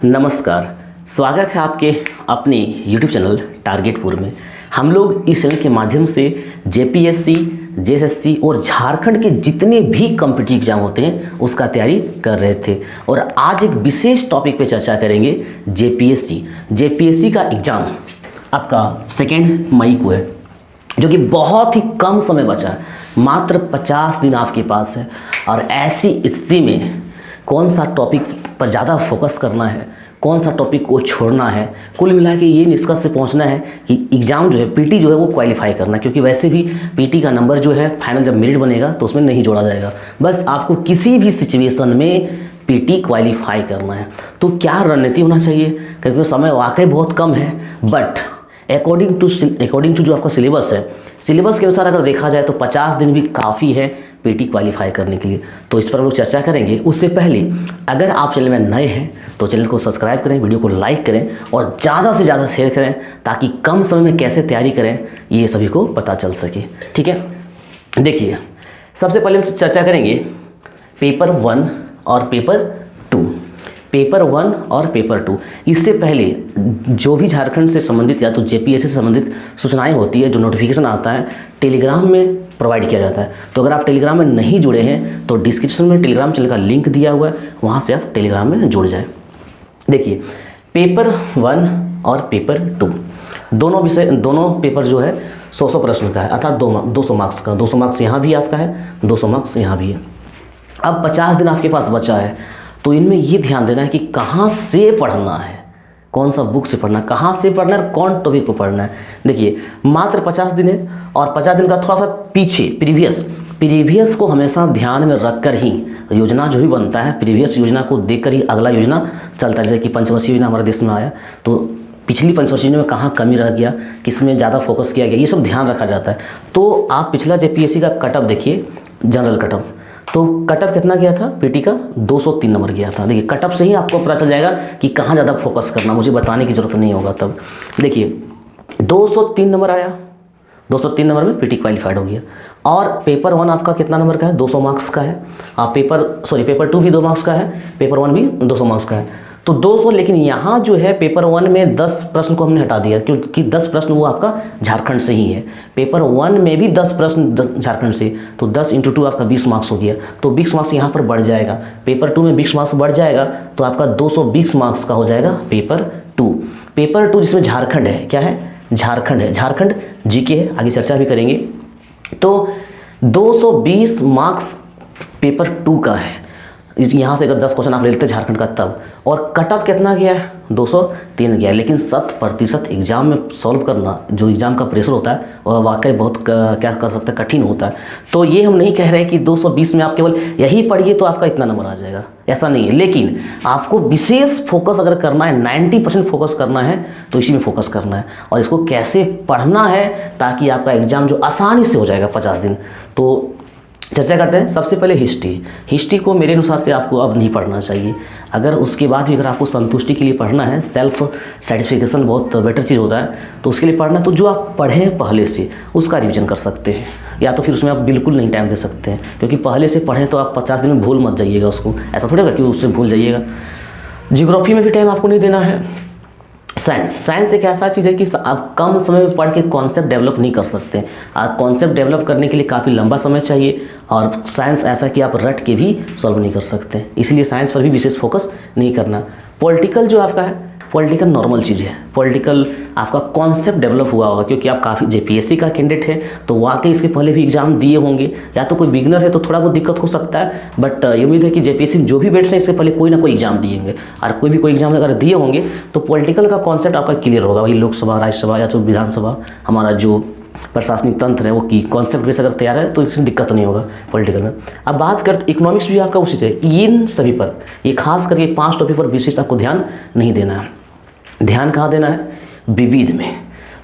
नमस्कार, स्वागत है आपके अपने YouTube चैनल टारगेटपुर में। हम लोग इस चैनल के माध्यम से जेपीएससी, जेएसएससी और झारखंड के जितने भी कॉम्पिटिटिव एग्जाम होते हैं उसका तैयारी कर रहे थे और आज एक विशेष टॉपिक पे चर्चा करेंगे। जेपीएससी का एग्ज़ाम आपका 2 मई को है, जो कि बहुत ही कम समय बचा है, मात्र 50 दिन आपके पास है। और ऐसी स्थिति में कौन सा टॉपिक पर ज़्यादा फोकस करना है, कौन सा टॉपिक को छोड़ना है, कुल मिला के ये निष्कर्ष से पहुंचना है कि एग्ज़ाम जो है पीटी जो है वो क्वालिफाई करना है, क्योंकि वैसे भी पीटी का नंबर जो है फाइनल जब मेरिट बनेगा तो उसमें नहीं जोड़ा जाएगा। बस आपको किसी भी सिचुएशन में पीटी क्वालिफाई करना है। तो क्या रणनीति होना चाहिए, क्योंकि समय वाकई बहुत कम है, बट अकॉर्डिंग टू जो आपका सिलेबस है, सिलेबस के अनुसार अगर देखा जाए तो 50 दिन भी काफ़ी है पीटी क्वालिफाई करने के लिए। तो इस पर हम लोग चर्चा करेंगे। उससे पहले अगर आप चैनल में नए हैं तो चैनल को सब्सक्राइब करें, वीडियो को लाइक करें और ज़्यादा से ज़्यादा शेयर करें, ताकि कम समय में कैसे तैयारी करें ये सभी को पता चल सके। ठीक है, देखिए सबसे पहले हम चर्चा करेंगे पेपर 1 और पेपर 2। पेपर 1 और पेपर 2, इससे पहले जो भी झारखंड से संबंधित या तो जेपीएससी से संबंधित सूचनाएं होती है, जो नोटिफिकेशन आता है टेलीग्राम में प्रोवाइड किया जाता है। तो अगर आप टेलीग्राम में नहीं जुड़े हैं तो डिस्क्रिप्शन में टेलीग्राम चैनल का लिंक दिया हुआ है, वहाँ से आप टेलीग्राम में जुड़ जाएं। देखिए पेपर 1 और पेपर 2 दोनों पेपर जो है 100 प्रश्न का है, अर्थात 200 मार्क्स का। 200 मार्क्स यहाँ भी आपका है, 200 मार्क्स यहाँ भी है। अब 50 दिन आपके पास बचा है, तो इनमें ये ध्यान देना है कि कहाँ से पढ़ना है, कौन सा बुक से पढ़ना है, कहाँ से पढ़ना है, कौन टॉपिक पर पढ़ना है। देखिए मात्र 50 दिन है और 50 दिन का थोड़ा सा पीछे प्रीवियस को हमेशा ध्यान में रखकर ही योजना जो भी बनता है, प्रीवियस योजना को देखकर ही अगला योजना चलता है। जैसे कि पंचवर्षीय योजना हमारे देश में आया, तो पिछली पंचवर्षीय योजना में कहाँ कमी रह गया, किस में ज़्यादा फोकस किया गया, ये सब ध्यान रखा जाता है। तो आप पिछला जेपीएससी का कटअप देखिए, जनरल कटअप, तो कटअप कितना गया था पीटी का, 203 नंबर गया था। देखिए कटअप से ही आपको पता चल जाएगा कि कहाँ ज़्यादा फोकस करना, मुझे बताने की ज़रूरत नहीं होगा तब। देखिए 203 नंबर आया, 203 नंबर में पीटी क्वालिफाइड हो गया। और पेपर 1 आपका कितना नंबर का है, 200 मार्क्स का है। पेपर 2 भी 2 मार्क्स का है, पेपर 1 भी 200 मार्क्स का है, तो 200। लेकिन यहाँ जो है पेपर 1 में 10 प्रश्न को हमने हटा दिया, क्योंकि 10 प्रश्न वो आपका झारखंड से ही है। पेपर 1 में भी 10 प्रश्न झारखंड से, तो 10 × 2 आपका 20 मार्क्स हो गया, तो 20 मार्क्स यहाँ पर बढ़ जाएगा। पेपर 2 में 20 मार्क्स बढ़ जाएगा, तो आपका 220 मार्क्स का हो जाएगा पेपर 2। पेपर 2 जिसमें झारखंड है, क्या है, झारखंड है, झारखंड जीके है, आगे चर्चा भी करेंगे। तो 220 मार्क्स पेपर 2 का है। यहाँ से अगर 10 क्वेश्चन आप ले लेते हैं झारखंड का तब, और कटअप कितना गया है, 203 गया है। लेकिन 100% एग्जाम में सॉल्व करना, जो एग्जाम का प्रेशर होता है वह वाकई बहुत क्या कर सकते हैं, कठिन होता है। तो ये हम नहीं कह रहे कि 220 में आप केवल यही पढ़िए तो आपका इतना नंबर आ जाएगा, ऐसा नहीं है। लेकिन आपको विशेष फोकस अगर करना है, 90% फोकस करना है, तो इसी में फोकस करना है। और इसको कैसे पढ़ना है ताकि आपका एग्जाम जो आसानी से हो जाएगा 50 दिन। तो चर्चा करते हैं। सबसे पहले हिस्ट्री को मेरे अनुसार से आपको अब नहीं पढ़ना चाहिए। अगर उसके बाद भी अगर आपको संतुष्टि के लिए पढ़ना है, सेल्फ सेटिस्फिकेशन बहुत बेटर चीज़ होता है, तो उसके लिए पढ़ना है, तो जो आप पढ़ें पहले से उसका रिवीजन कर सकते हैं, या तो फिर उसमें आप बिल्कुल नहीं टाइम दे सकते हैं, क्योंकि पहले से पढ़ें तो आप 50 दिन में भूल मत जाइएगा उसको, ऐसा थोड़ा कि उससे भूल जाइएगा। जियोग्राफी में भी टाइम आपको नहीं देना है। साइंस एक ऐसा चीज़ है कि आप कम समय में पढ़ के कॉन्सेप्ट डेवलप नहीं कर सकते। आप कॉन्सेप्ट डेवलप करने के लिए काफ़ी लंबा समय चाहिए, और साइंस ऐसा कि आप रट के भी सॉल्व नहीं कर सकते, इसलिए साइंस पर भी विशेष फोकस नहीं करना। पॉलिटिकल जो आपका है, पॉलिटिकल नॉर्मल चीज़ है, पॉलिटिकल आपका कॉन्सेप्ट डेवलप हुआ होगा, क्योंकि आप काफ़ी जेपीएससी का कैंडिडेट है, तो वाकई इसके पहले भी एग्जाम दिए होंगे, या तो कोई बिगनर है तो थोड़ा बहुत दिक्कत हो सकता है, बट ये उम्मीद है कि जेपीएससी जो भी बैठ रहे हैं इससे पहले कोई ना कोई एग्जाम दिए होंगे, और कोई भी कोई एग्जाम अगर दिए होंगे तो पॉलिटिकल का कॉन्सेप्ट आपका क्लियर होगा। वही लोकसभा, राज्यसभा या तो विधानसभा, हमारा जो प्रशासनिक तंत्र है वो की कॉन्सेप्ट बेस अगर तैयार है तो इसमें दिक्कत नहीं होगा पॉलिटिकल में। अब बात करते इकोनॉमिक्स भी आपका उसी से, इन सभी पर, ये खास करके 5 टॉपिक पर विशेष आपको ध्यान नहीं देना है। ध्यान कहाँ देना है, विविध में।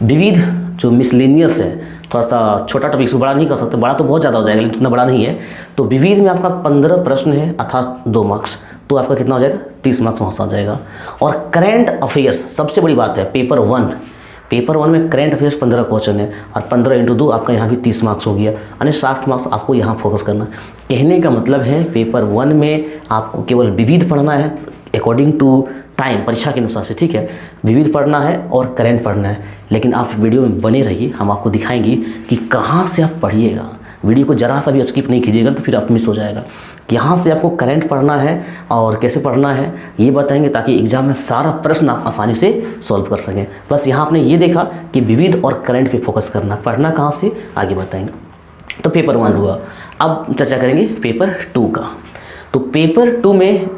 विविध जो मिसलेनियस है, थोड़ा सा छोटा टॉपिक, इसको बड़ा नहीं कर सकते, बड़ा तो बहुत ज़्यादा हो जाएगा लेकिन इतना बड़ा नहीं है। तो विविध में आपका 15 प्रश्न है, अर्थात 2 मार्क्स, तो आपका कितना हो जाएगा, 30 मार्क्स वहाँ से आ जाएगा। और करेंट अफेयर्स सबसे बड़ी बात है, पेपर 1 में करेंट अफेयर्स 15 क्वेश्चन है, और 15 × 2 आपका यहाँ भी 30 मार्क्स हो गया, यानी 60 मार्क्स आपको यहाँ फोकस करना। कहने का मतलब है पेपर 1 में आपको केवल विविध पढ़ना है, अकॉर्डिंग टू टाइम परीक्षा के अनुसार से, ठीक है। विविध पढ़ना है और करंट पढ़ना है, लेकिन आप वीडियो में बने रहिए, हम आपको दिखाएंगे कि कहाँ से आप पढ़िएगा। वीडियो को ज़रा सा भी स्किप नहीं कीजिएगा तो फिर आप मिस हो जाएगा। यहाँ से आपको करंट पढ़ना है और कैसे पढ़ना है ये बताएंगे, ताकि एग्जाम में सारा प्रश्न आप आसानी से सॉल्व कर सकें। बस यहाँ आपने ये देखा कि विविध और करंट पे फोकस करना, पढ़ना कहाँ से आगे बताएंगे। तो पेपर 1 हुआ, अब चर्चा करेंगे पेपर 2 का। तो पेपर 2 में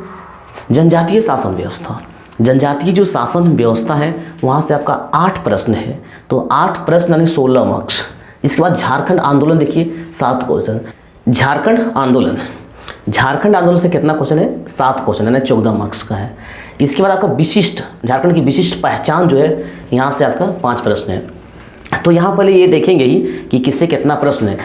जनजातीय शासन व्यवस्था, जनजातीय जो शासन व्यवस्था है वहाँ से आपका 8 प्रश्न है। तो 8 प्रश्न यानी 16 मार्क्स। इसके बाद झारखंड आंदोलन देखिए 7 क्वेश्चन। झारखंड आंदोलन से कितना क्वेश्चन है? 7 क्वेश्चन यानी 14 मार्क्स का है। इसके बाद आपका विशिष्ट, झारखंड की विशिष्ट पहचान जो है यहाँ से आपका 5 प्रश्न है। तो यहाँ पहले ये देखेंगे ही कि किससे कितना प्रश्न है।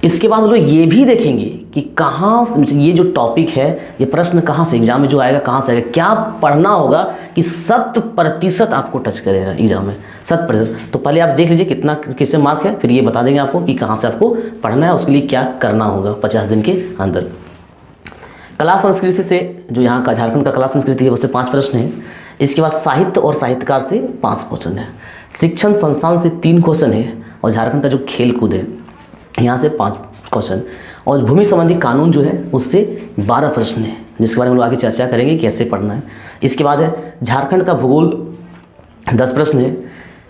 इसके बाद लोग ये भी देखेंगे कि कहाँ ये जो टॉपिक है ये प्रश्न कहाँ से एग्जाम में जो आएगा, कहाँ से आएगा, क्या पढ़ना होगा कि 100% आपको टच करेगा एग्जाम में, 100%। तो पहले आप देख लीजिए कितना किससे मार्क है, फिर ये बता देंगे आपको कि कहाँ से आपको पढ़ना है, उसके लिए क्या करना होगा 50 दिन के अंदर। कला संस्कृति से, जो यहाँ का झारखंड का कला संस्कृति है उससे 5 प्रश्न है। इसके बाद साहित्य और साहित्यकार से 5 क्वेश्चन है। शिक्षण संस्थान से 3 क्वेश्चन है। और झारखंड का जो खेल कूद है यहाँ से 5 क्वेश्चन। और भूमि संबंधी कानून जो है उससे 12 प्रश्न है, जिसके बारे में हम लोग आगे चर्चा करेंगे कैसे पढ़ना है। इसके बाद है झारखंड का भूगोल 10 प्रश्न है।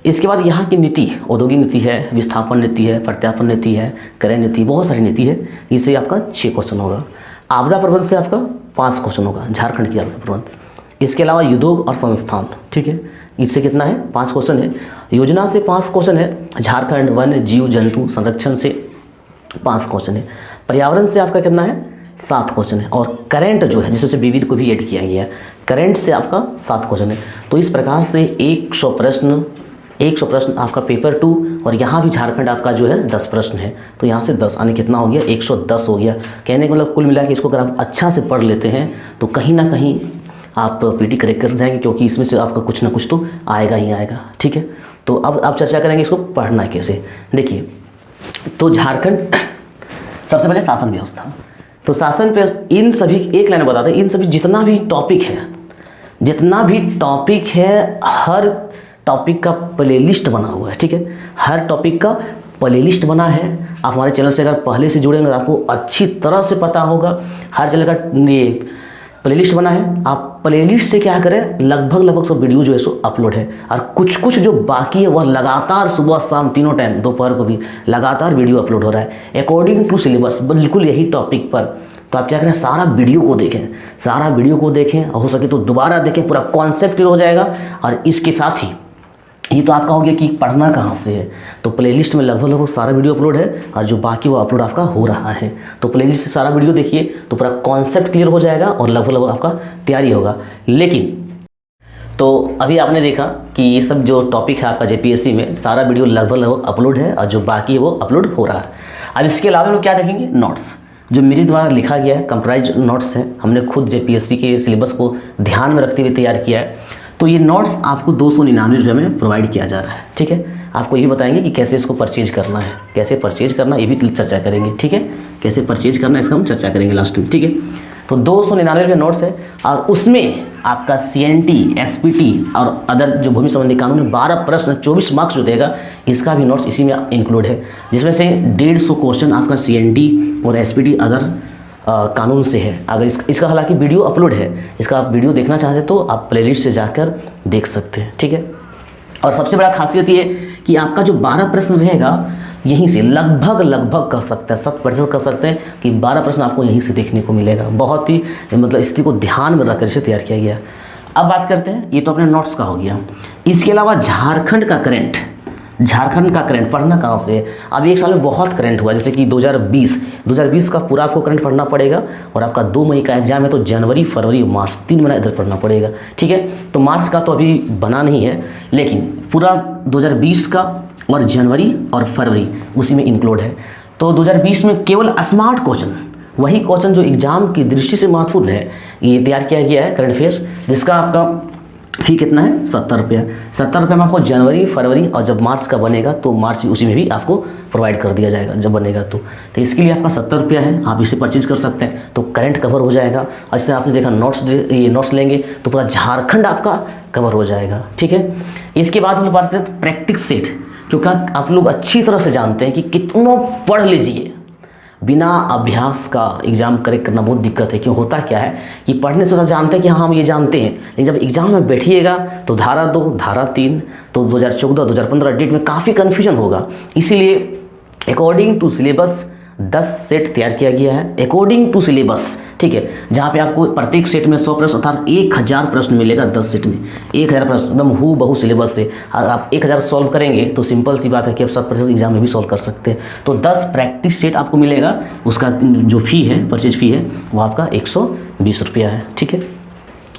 इसके बाद यहाँ की नीति, औद्योगिक नीति है, विस्थापन नीति है, प्रत्यापन नीति है, क्रय नीति, बहुत सारी नीति है। इससे आपका 6 क्वेश्चन होगा। आपदा प्रबंधन से आपका 5 क्वेश्चन होगा, झारखंड की आपदा प्रबंधन। इसके अलावा उद्योग और संस्थान, ठीक है, इससे कितना है? 5 क्वेश्चन है। योजना से 5 क्वेश्चन है। झारखंड वन्य जीव जंतु संरक्षण से 5 क्वेश्चन है। पर्यावरण से आपका कितना है? 7 क्वेश्चन है। और करंट जो है जिससे विविध को भी ऐड किया गया है, करंट से आपका 7 क्वेश्चन है। तो इस प्रकार से 100 प्रश्न आपका पेपर 2। और यहाँ भी झारखंड आपका जो है 10 प्रश्न है। तो यहाँ से 10 आने कितना हो गया? 110 हो गया। कहने का मतलब कुल मिला के इसको अगर आप अच्छा से पढ़ लेते हैं तो कहीं ना कहीं आप पीटी करेक्ट कर जाएंगे, क्योंकि इसमें से आपका कुछ ना कुछ तो आएगा ही आएगा, ठीक है। तो अब आप चर्चा करेंगे इसको पढ़ना है कैसे। देखिए, तो झारखंड सबसे पहले शासन व्यवस्था। तो शासन पे इन सभी, एक लाइन बता दें, इन सभी जितना भी टॉपिक है हर टॉपिक का प्लेलिस्ट बना हुआ है, ठीक है। हर टॉपिक का प्लेलिस्ट बना है। आप हमारे चैनल से अगर पहले से जुड़ेंगे तो आपको अच्छी तरह से पता होगा। हर चैनल का ये प्लेलिस्ट बना है। आप प्लेलिस्ट से क्या करें, लगभग सब वीडियो जो है सो अपलोड है। और कुछ जो बाकी है वह लगातार सुबह शाम तीनों टाइम, दोपहर को भी लगातार वीडियो अपलोड हो रहा है अकॉर्डिंग टू सिलेबस, बिल्कुल यही टॉपिक पर। तो आप क्या करें, सारा वीडियो को देखें, और हो सके तो दोबारा देखें, पूरा कॉन्सेप्ट क्लियर हो जाएगा। और इसके साथ ही ये तो आपका हो गया कि पढ़ना कहाँ से है। तो प्लेलिस्ट में लगभग सारा वीडियो अपलोड है, और जो बाकी वो अपलोड आपका हो रहा है। तो प्लेलिस्ट से सारा वीडियो देखिए तो पूरा कॉन्सेप्ट क्लियर हो जाएगा और लगभग आपका तैयारी होगा। लेकिन तो अभी आपने देखा कि ये सब जो टॉपिक है आपका जेपीएससी में, सारा वीडियो लगभग अपलोड है, और जो बाकी है वो अपलोड हो रहा है। अब इसके अलावा हम क्या देखेंगे, नोट्स जो मेरे द्वारा लिखा गया है, कंप्राइज नोट्स है। हमने खुद जेपीएससी के सिलेबस को ध्यान में रखते हुए तैयार किया है। तो ये नोट्स आपको 299 रुपये में प्रोवाइड किया जा रहा है, ठीक है। आपको ये बताएंगे कि कैसे इसको परचेज करना है, ये भी चर्चा करेंगे, ठीक है। कैसे परचेज करना है इसका हम चर्चा करेंगे लास्ट में, ठीक है। तो 299 रुपये नोट्स है, और उसमें आपका CNT, SPT और अदर जो भूमि संबंधी कानून में 12 प्रश्न 24 मार्क्स जो देगा, इसका भी नोट्स इसी में इंक्लूड है। जिसमें से 150 क्वेश्चन आपका CNT और SPT अदर कानून से है। अगर इसका हालांकि वीडियो अपलोड है, इसका आप वीडियो देखना चाहते तो आप प्लेलिस्ट से जाकर देख सकते हैं, ठीक है। और सबसे बड़ा खासियत ये कि आपका जो 12 प्रश्न रहेगा यहीं से लगभग कह सकते हैं, 100% कह सकते हैं कि 12 प्रश्न आपको यहीं से देखने को मिलेगा। बहुत ही मतलब स्थिति को ध्यान में रखकर इसे तैयार किया गया। अब बात करते हैं, ये तो अपने नोट्स का हो गया। इसके अलावा झारखंड का करंट पढ़ना कहाँ से है। अब एक साल में बहुत करंट हुआ, जैसे कि 2020 का पूरा आपको करंट पढ़ना पड़ेगा। और आपका 2 मई का एग्जाम है, तो जनवरी, फरवरी, मार्च 3 महीना इधर पढ़ना पड़ेगा, ठीक है। तो मार्च का तो अभी बना नहीं है, लेकिन पूरा 2020 का और जनवरी और फरवरी उसी में इंक्लूड है। तो 2020 में केवल स्मार्ट क्वेश्चन, वही क्वेश्चन जो एग्जाम की दृष्टि से महत्वपूर्ण है, ये तैयार किया गया है करंट अफेयर्स, जिसका आपका फ़ी कितना है 70 रुपया। 70 रुपये में आपको जनवरी, फरवरी और जब मार्च का बनेगा तो मार्च उसी में भी आपको प्रोवाइड कर दिया जाएगा जब बनेगा तो इसके लिए आपका 70 रुपया है, आप इसे परचेज कर सकते हैं। तो करंट कवर हो जाएगा। और जैसे आपने देखा ये नोट्स लेंगे तो पूरा झारखंड आपका कवर हो जाएगा। ठीक है, इसके बाद हम लोग बात करते हैं प्रैक्टिस सेट, क्योंकि आप लोग अच्छी तरह से जानते हैं कि कितना पढ़ लीजिए, बिना अभ्यास का एग्ज़ाम करेक्ट करना बहुत दिक्कत है। क्यों होता क्या है कि पढ़ने से तो जानते हैं कि हाँ हम ये जानते हैं, लेकिन जब एग्ज़ाम में बैठिएगा तो धारा 2, धारा 3 तो 2014, 2015 डेट में काफ़ी कन्फ्यूजन होगा। इसीलिए अकॉर्डिंग टू सिलेबस 10 सेट तैयार किया गया है अकॉर्डिंग टू सिलेबस। ठीक है, जहाँ पे आपको प्रत्येक सेट में 100 प्रश्न अर्थात 1000 प्रश्न मिलेगा। 10 सेट में 1000 प्रश्न एकदम हू बहु सिलेबस से। आप 1000 सॉल्व करेंगे तो सिंपल सी बात है कि आप 100% एग्जाम में भी सॉल्व कर सकते हैं। तो 10 प्रैक्टिस सेट आपको मिलेगा, उसका जो फ़ी है, परचेज फ़ी है, वो आपका 120 रुपया है। ठीक है,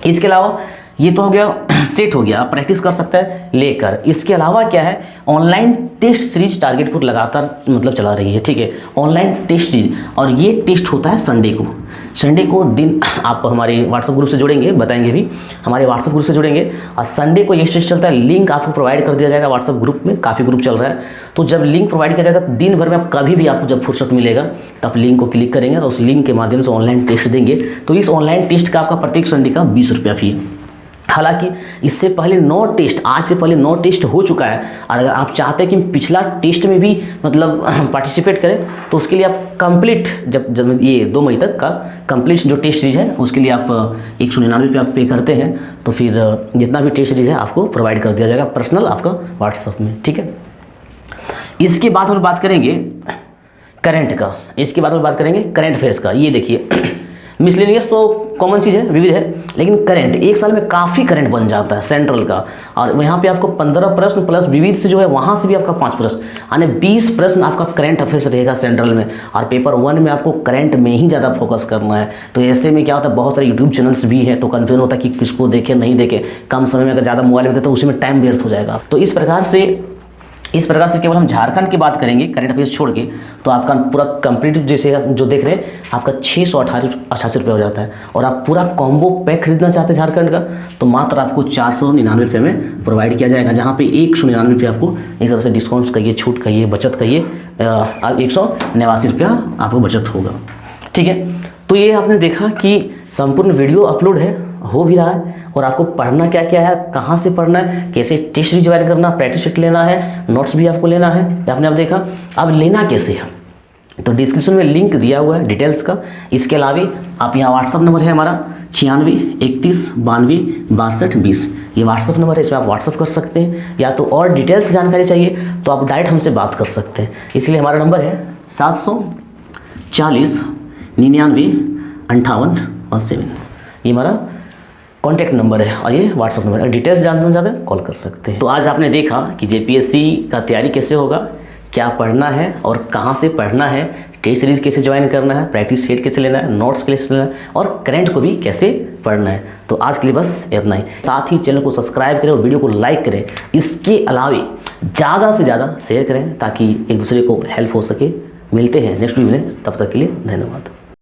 इसके अलावा ये तो हो गया सेट हो गया, आप प्रैक्टिस कर सकते हैं लेकर। इसके अलावा क्या है, ऑनलाइन टेस्ट सीरीज टारगेट पर लगातार मतलब चला रही है। ठीक है, ऑनलाइन टेस्ट सीरीज, और ये टेस्ट होता है संडे को दिन। आप हमारे व्हाट्सएप ग्रुप से जुड़ेंगे, बताएंगे भी, हमारे व्हाट्सएप ग्रुप से जुड़ेंगे और संडे को ये टेस्ट चलता है। लिंक आपको प्रोवाइड कर दिया जाएगा व्हाट्सएप ग्रुप में, काफ़ी ग्रुप चल रहा है। तो जब लिंक प्रोवाइड किया जाएगा दिन भर में आप कभी भी आपको जब फुर्सत मिलेगा तो आप लिंक को क्लिक करेंगे और उस लिंक के माध्यम से ऑनलाइन टेस्ट देंगे। तो इस ऑनलाइन टेस्ट का आपका प्रत्येक संडे का 20 रुपया फ़ी है। हालांकि इससे पहले 9 टेस्ट, आज से पहले 9 टेस्ट हो चुका है, और अगर आप चाहते हैं कि पिछला टेस्ट में भी मतलब पार्टिसिपेट करें तो उसके लिए आप कंप्लीट जब ये 2 मई तक का कंप्लीट जो टेस्ट सीरीज है उसके लिए आप 199 रुपये आप पे करते हैं तो फिर जितना भी टेस्ट सीरीज है आपको प्रोवाइड कर दिया जाएगा पर्सनल आपका व्हाट्सएप में। ठीक है, इसके बाद हम बात करेंगे करंट का, इसके बाद हम बात करेंगे करंट अफेयर्स का। ये देखिए मिसलेनियस तो कॉमन चीज़ है, विविध है, लेकिन करंट एक साल में काफ़ी करंट बन जाता है सेंट्रल का। और यहाँ पे आपको 15 प्रश्न प्लस विविध से जो है वहाँ से भी आपका 5 प्रश्न, यानी 20 प्रश्न आपका करंट अफेयर्स रहेगा सेंट्रल में। और पेपर 1 में आपको करंट में ही ज़्यादा फोकस करना है। तो ऐसे में क्या होता है, बहुत सारे यूट्यूब चैनल्स भी हैं तो कन्फ्यूजन होता है कि किसको देखें नहीं देखें। कम समय में अगर ज़्यादा मोबाइल में देते तो उसी में टाइम व्यर्थ हो जाएगा। तो इस प्रकार से केवल हम झारखंड की बात करेंगे करंट अफेयर्स छोड़ के, तो आपका पूरा कंप्लीट जैसे जो देख रहे हैं आपका 688 रुपये हो जाता है। और आप पूरा कॉम्बो पैक खरीदना चाहते हैं झारखंड का तो मात्र आपको 499 रुपये में प्रोवाइड किया जाएगा, जहाँ पे 199 रुपये आपको एक तरह से डिस्काउंट्स कहिए, छूट कहिए, बचत कहिए, 189 रुपया आपको बचत होगा। ठीक है, तो ये आपने देखा कि संपूर्ण वीडियो अपलोड हो भी रहा है, और आपको पढ़ना क्या क्या है, कहाँ से पढ़ना है, कैसे टेस्ट सीरीज ज्वाइन करना, प्रैक्टिस सेट लेना है, नोट्स भी आपको लेना है, आपने अब देखा। अब लेना कैसे है, तो डिस्क्रिप्शन में लिंक दिया हुआ है डिटेल्स का। इसके अलावा आप यहाँ व्हाट्सअप नंबर है हमारा 96 31 92 62 20, ये व्हाट्सअप नंबर है, इसमें आप व्हाट्सअप कर सकते हैं। या तो और डिटेल्स जानकारी चाहिए तो आप डायरेक्ट हमसे बात कर सकते हैं। इसलिए हमारा नंबर है 740 99 58 और 7, ये हमारा कॉन्टैक्ट नंबर है और ये व्हाट्सअप नंबर है। डिटेल्स जानना चाहते हैं कॉल कर सकते हैं। तो आज आपने देखा कि जेपीएससी का तैयारी कैसे होगा, क्या पढ़ना है और कहाँ से पढ़ना है, टेस्ट सीरीज कैसे ज्वाइन करना है, प्रैक्टिस सेट कैसे लेना है, नोट्स कैसे लेना है और करंट को भी कैसे पढ़ना है। तो आज के लिए बस इतना ही। साथ ही चैनल को सब्सक्राइब करें और वीडियो को लाइक करें। इसके अलावा ज़्यादा से ज़्यादा शेयर करें ताकि एक दूसरे को हेल्प हो सके। मिलते हैं नेक्स्ट वीडियो में, तब तक के लिए धन्यवाद।